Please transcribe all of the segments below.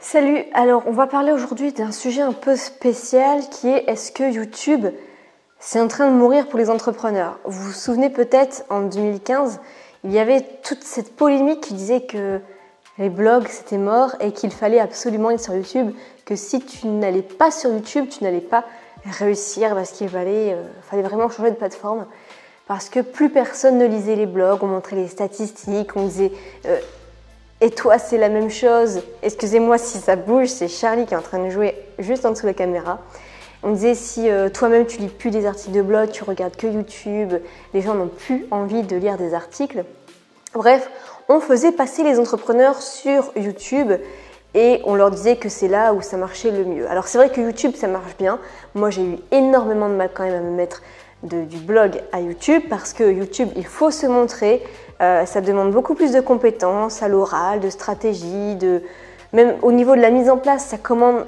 Salut, alors on va parler aujourd'hui d'un sujet un peu spécial qui est est-ce que YouTube c'est en train de mourir pour les entrepreneurs? Vous vous souvenez peut-être en 2015, il y avait toute cette polémique qui disait que les blogs c'était mort et qu'il fallait absolument être sur YouTube, que si tu n'allais pas sur YouTube, tu n'allais pas réussir parce qu'il fallait vraiment changer de plateforme parce que plus personne ne lisait les blogs, on montrait les statistiques, on disait et toi, c'est la même chose. Excusez-moi si ça bouge, c'est Charlie qui est en train de jouer juste en dessous de la caméra. On disait si toi-même tu lis plus des articles de blog, tu regardes que YouTube, les gens n'ont plus envie de lire des articles. Bref, on faisait passer les entrepreneurs sur YouTube et on leur disait que c'est là où ça marchait le mieux. Alors c'est vrai que YouTube ça marche bien. Moi j'ai eu énormément de mal quand même à me mettre du blog à YouTube parce que YouTube il faut se montrer. Ça demande beaucoup plus de compétences à l'oral, de stratégie, même au niveau de la mise en place,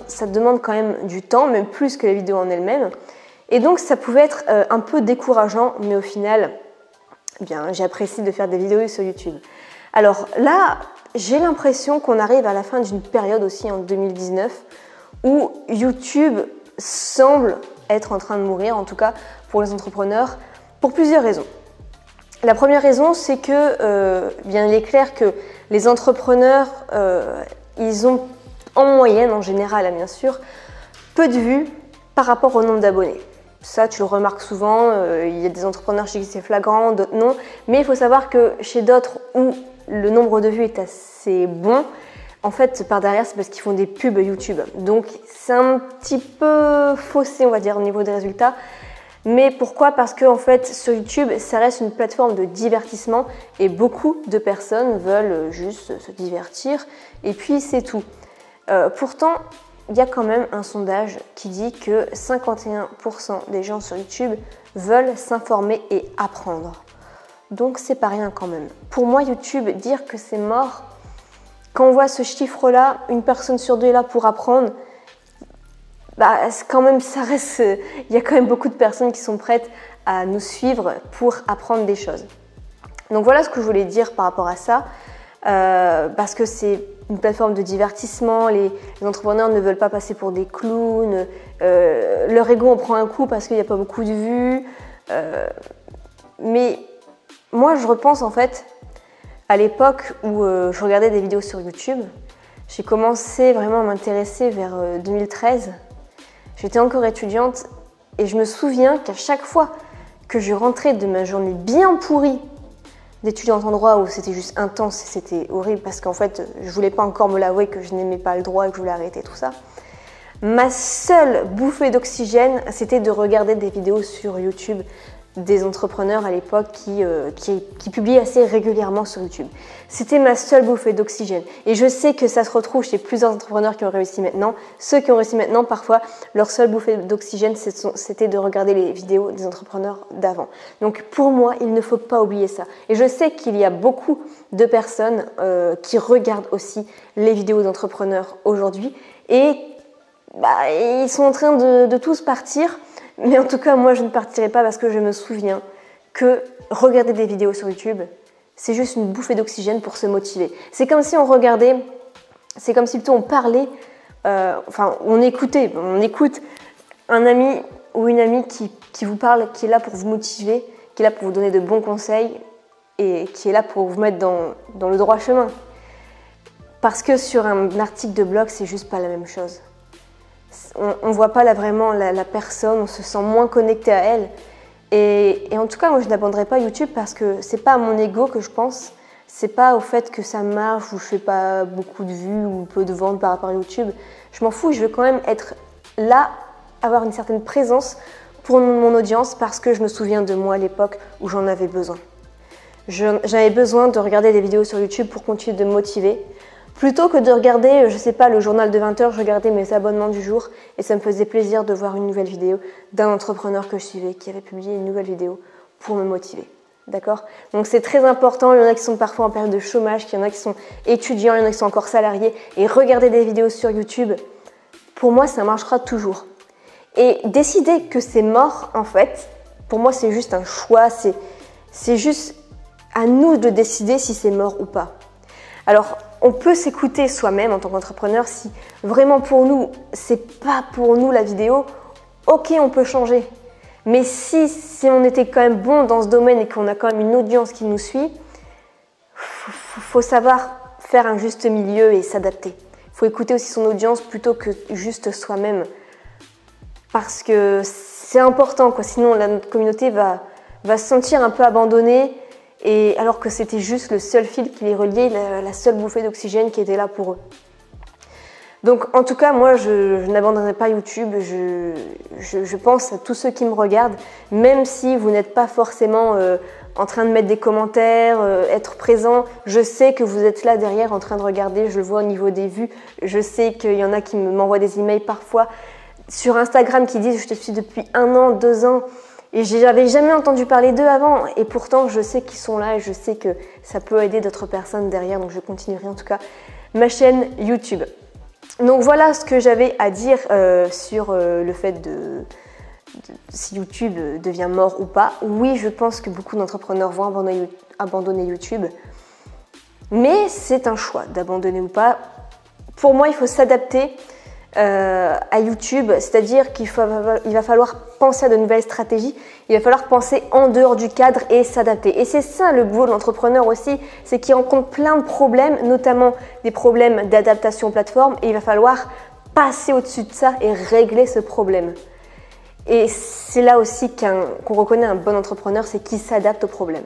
ça demande quand même du temps, même plus que la vidéo en elle-même. Et donc ça pouvait être un peu décourageant, mais au final, bien, j'ai apprécié de faire des vidéos sur YouTube. Alors là, j'ai l'impression qu'on arrive à la fin d'une période aussi en 2019 où YouTube semble être en train de mourir, en tout cas pour les entrepreneurs, pour plusieurs raisons. La première raison, c'est que, bien il est clair que les entrepreneurs, ils ont en moyenne, en général, bien sûr, peu de vues par rapport au nombre d'abonnés. Ça, tu le remarques souvent, il y a des entrepreneurs chez qui c'est flagrant, d'autres non. Mais il faut savoir que chez d'autres où le nombre de vues est assez bon, en fait, par derrière, c'est parce qu'ils font des pubs YouTube. Donc, c'est un petit peu faussé, on va dire, au niveau des résultats. Mais pourquoi? Parce que en fait, sur YouTube, ça reste une plateforme de divertissement et beaucoup de personnes veulent juste se divertir et puis c'est tout. Pourtant, il y a quand même un sondage qui dit que 51% des gens sur YouTube veulent s'informer et apprendre. Donc c'est pas rien quand même. Pour moi, YouTube, dire que c'est mort, quand on voit ce chiffre-là, une personne sur deux est là pour apprendre, quand même, ça reste. Il y a quand même beaucoup de personnes qui sont prêtes à nous suivre pour apprendre des choses. Donc voilà ce que je voulais dire par rapport à ça, parce que c'est une plateforme de divertissement. Les entrepreneurs ne veulent pas passer pour des clowns. Leur ego en prend un coup parce qu'il n'y a pas beaucoup de vues. Mais moi, je repense en fait à l'époque où je regardais des vidéos sur YouTube. J'ai commencé vraiment à m'intéresser vers 2013. J'étais encore étudiante et je me souviens qu'à chaque fois que je rentrais de ma journée bien pourrie d'étudiante en droit où c'était juste intense et c'était horrible parce qu'en fait je voulais pas encore me l'avouer que je n'aimais pas le droit et que je voulais arrêter tout ça. Ma seule bouffée d'oxygène, c'était de regarder des vidéos sur YouTube des entrepreneurs à l'époque qui publiaient assez régulièrement sur YouTube. C'était ma seule bouffée d'oxygène. Et je sais que ça se retrouve chez plusieurs entrepreneurs qui ont réussi maintenant. Ceux qui ont réussi maintenant, parfois, leur seule bouffée d'oxygène, c'était de regarder les vidéos des entrepreneurs d'avant. Donc pour moi, il ne faut pas oublier ça. Et je sais qu'il y a beaucoup de personnes qui regardent aussi les vidéos d'entrepreneurs aujourd'hui. Et ils sont en train de tous partir. Mais en tout cas, moi, je ne partirai pas parce que je me souviens que regarder des vidéos sur YouTube, c'est juste une bouffée d'oxygène pour se motiver. C'est comme si on regardait, c'est comme si plutôt on parlait, on écoute un ami ou une amie qui vous parle, qui est là pour vous motiver, qui est là pour vous donner de bons conseils et qui est là pour vous mettre dans le droit chemin. Parce que sur un article de blog, c'est juste pas la même chose. On ne voit pas là vraiment la personne, on se sent moins connecté à elle. Et en tout cas, moi je n'abandonnerai pas YouTube parce que c'est pas à mon ego que je pense, c'est pas au fait que ça marche ou je fais pas beaucoup de vues ou peu de ventes par rapport à YouTube. Je m'en fous, je veux quand même être là, avoir une certaine présence pour mon audience parce que je me souviens de moi à l'époque où j'en avais besoin. J'avais besoin de regarder des vidéos sur YouTube pour continuer de me motiver. Plutôt que de regarder, je sais pas, le journal de 20h, je regardais mes abonnements du jour et ça me faisait plaisir de voir une nouvelle vidéo d'un entrepreneur que je suivais qui avait publié une nouvelle vidéo pour me motiver. D'accord? Donc c'est très important, il y en a qui sont parfois en période de chômage, il y en a qui sont étudiants, il y en a qui sont encore salariés et regarder des vidéos sur YouTube, pour moi ça marchera toujours. Et décider que c'est mort, en fait, pour moi c'est juste un choix, c'est juste à nous de décider si c'est mort ou pas. Alors, on peut s'écouter soi-même en tant qu'entrepreneur. Si vraiment pour nous, c'est pas pour nous la vidéo, ok, on peut changer. Mais si on était quand même bon dans ce domaine et qu'on a quand même une audience qui nous suit, faut savoir faire un juste milieu et s'adapter. Il faut écouter aussi son audience plutôt que juste soi-même. Parce que c'est important, quoi. Sinon notre communauté va se sentir un peu abandonnée, et alors que c'était juste le seul fil qui les reliait, la seule bouffée d'oxygène qui était là pour eux. Donc en tout cas, moi je n'abandonnerai pas YouTube, je pense à tous ceux qui me regardent, même si vous n'êtes pas forcément en train de mettre des commentaires, être présent, je sais que vous êtes là derrière en train de regarder, je le vois au niveau des vues, je sais qu'il y en a qui m'envoient des emails parfois sur Instagram qui disent je te suis depuis 1 an, 2 ans, et j'avais jamais entendu parler d'eux avant, et pourtant je sais qu'ils sont là et je sais que ça peut aider d'autres personnes derrière, donc je continuerai en tout cas ma chaîne YouTube. Donc voilà ce que j'avais à dire sur le fait si YouTube devient mort ou pas. Oui, je pense que beaucoup d'entrepreneurs vont abandonner YouTube, mais c'est un choix d'abandonner ou pas. Pour moi, il faut s'adapter à YouTube, c'est-à-dire qu'il va falloir penser à de nouvelles stratégies, il va falloir penser en dehors du cadre et s'adapter. Et c'est ça le boulot de l'entrepreneur aussi, c'est qu'il rencontre plein de problèmes, notamment des problèmes d'adaptation plateforme, et il va falloir passer au-dessus de ça et régler ce problème. Et c'est là aussi qu'on reconnaît un bon entrepreneur, c'est qu'il s'adapte au problème.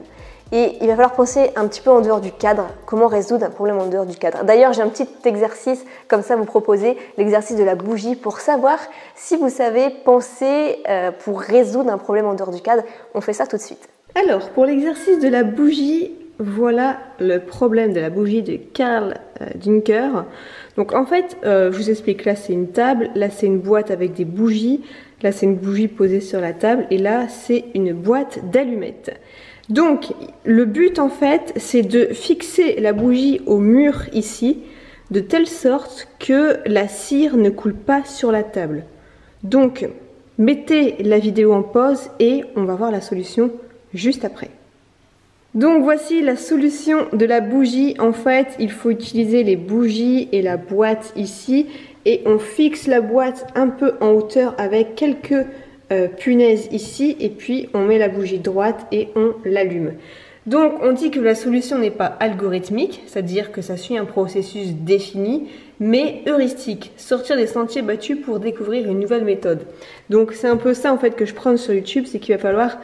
Et il va falloir penser un petit peu en dehors du cadre, comment résoudre un problème en dehors du cadre. D'ailleurs, j'ai un petit exercice comme ça à vous proposer, l'exercice de la bougie, pour savoir si vous savez penser pour résoudre un problème en dehors du cadre. On fait ça tout de suite. Alors, pour l'exercice de la bougie, voilà le problème de la bougie de Karl Duncker. Donc en fait, je vous explique, là c'est une table, là c'est une boîte avec des bougies, là c'est une bougie posée sur la table, et là c'est une boîte d'allumettes. Donc le but en fait, c'est de fixer la bougie au mur ici, de telle sorte que la cire ne coule pas sur la table. Donc mettez la vidéo en pause et on va voir la solution juste après. Donc voici la solution de la bougie. En fait, il faut utiliser les bougies et la boîte ici, et on fixe la boîte un peu en hauteur avec quelques punaises ici, et puis on met la bougie droite et on l'allume. Donc on dit que la solution n'est pas algorithmique, c'est-à-dire que ça suit un processus défini, mais heuristique, sortir des sentiers battus pour découvrir une nouvelle méthode. Donc c'est un peu ça en fait que je prends sur YouTube, c'est qu'il va falloir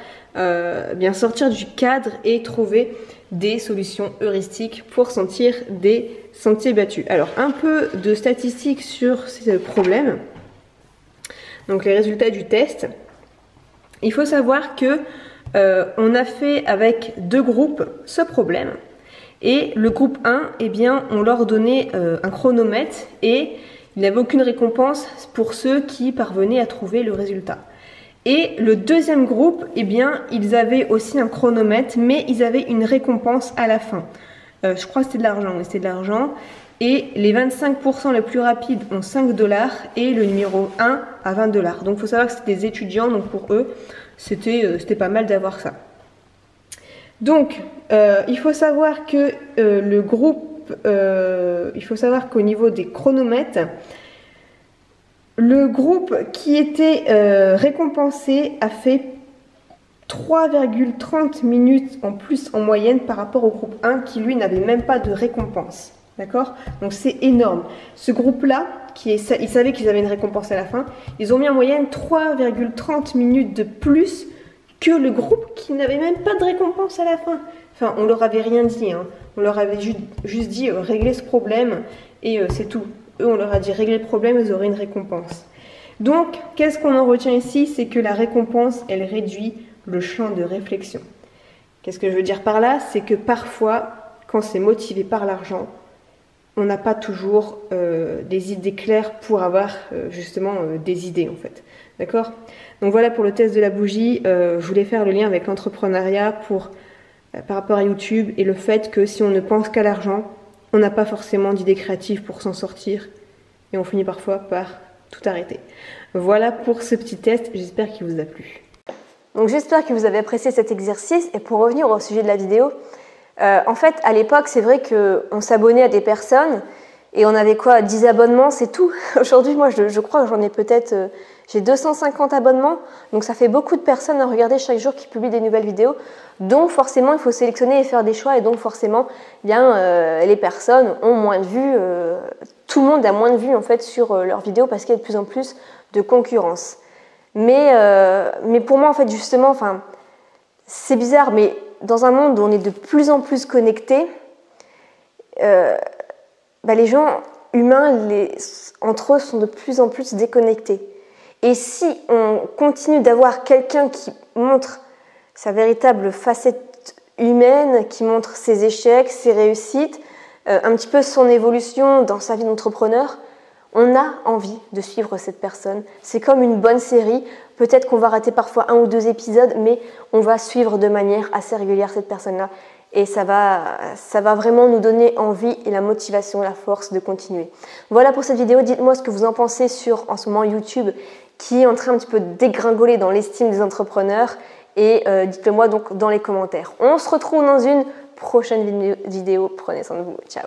bien sortir du cadre et trouver des solutions heuristiques pour sortir des sentiers battus. Alors un peu de statistiques sur ces problèmes. Donc les résultats du test. Il faut savoir que on a fait avec 2 groupes ce problème. Et le groupe 1, eh bien, on leur donnait un chronomètre et il n'y avait aucune récompense pour ceux qui parvenaient à trouver le résultat. Et le deuxième groupe, eh bien, ils avaient aussi un chronomètre, mais ils avaient une récompense à la fin. Je crois que c'était de l'argent, mais c'était de l'argent. Et les 25% les plus rapides ont 5 $ et le numéro 1 à 20 $. Donc il faut savoir que c'était des étudiants, donc pour eux, c'était pas mal d'avoir ça. Donc il faut savoir que le groupe, il faut savoir qu'au niveau des chronomètres, le groupe qui était récompensé a fait 3,30 minutes en plus en moyenne par rapport au groupe 1 qui lui n'avait même pas de récompense. D'accord? Donc c'est énorme. Ce groupe-là, ils savaient qu'ils avaient une récompense à la fin, ils ont mis en moyenne 3,30 minutes de plus que le groupe qui n'avait même pas de récompense à la fin. Enfin, on leur avait rien dit, hein. On leur avait juste dit régler ce problème et c'est tout. Eux, on leur a dit régler le problème, ils auraient une récompense. Donc, qu'est-ce qu'on en retient ici? C'est que la récompense, elle réduit le champ de réflexion. Qu'est-ce que je veux dire par là? C'est que parfois, quand c'est motivé par l'argent, on n'a pas toujours des idées claires pour avoir justement des idées en fait. D'accord? Donc voilà pour le test de la bougie. Je voulais faire le lien avec l'entrepreneuriat par rapport à YouTube et le fait que si on ne pense qu'à l'argent, on n'a pas forcément d'idées créatives pour s'en sortir et on finit parfois par tout arrêter. Voilà pour ce petit test, j'espère qu'il vous a plu. Donc j'espère que vous avez apprécié cet exercice, et pour revenir au sujet de la vidéo, En fait, à l'époque, c'est vrai qu'on s'abonnait à des personnes et on avait quoi, 10 abonnements, c'est tout. Aujourd'hui, moi, je crois que j'en ai peut-être... j'ai 250 abonnements, donc ça fait beaucoup de personnes à regarder chaque jour qui publient des nouvelles vidéos. Donc forcément, il faut sélectionner et faire des choix. Et donc forcément, bien, les personnes ont moins de vues. Tout le monde a moins de vues en fait sur leurs vidéos parce qu'il y a de plus en plus de concurrence. Mais pour moi, en fait, justement, enfin, c'est bizarre, mais dans un monde où on est de plus en plus connectés, les gens humains, entre eux, sont de plus en plus déconnectés. Et si on continue d'avoir quelqu'un qui montre sa véritable facette humaine, qui montre ses échecs, ses réussites, un petit peu son évolution dans sa vie d'entrepreneur, on a envie de suivre cette personne. C'est comme une bonne série. Peut-être qu'on va rater parfois 1 ou 2 épisodes, mais on va suivre de manière assez régulière cette personne-là. Et ça va vraiment nous donner envie et la motivation, la force de continuer. Voilà pour cette vidéo. Dites-moi ce que vous en pensez sur, en ce moment, YouTube, qui est en train un petit peu de dégringoler dans l'estime des entrepreneurs. Et dites-le moi donc dans les commentaires. On se retrouve dans une prochaine vidéo. Prenez soin de vous. Ciao.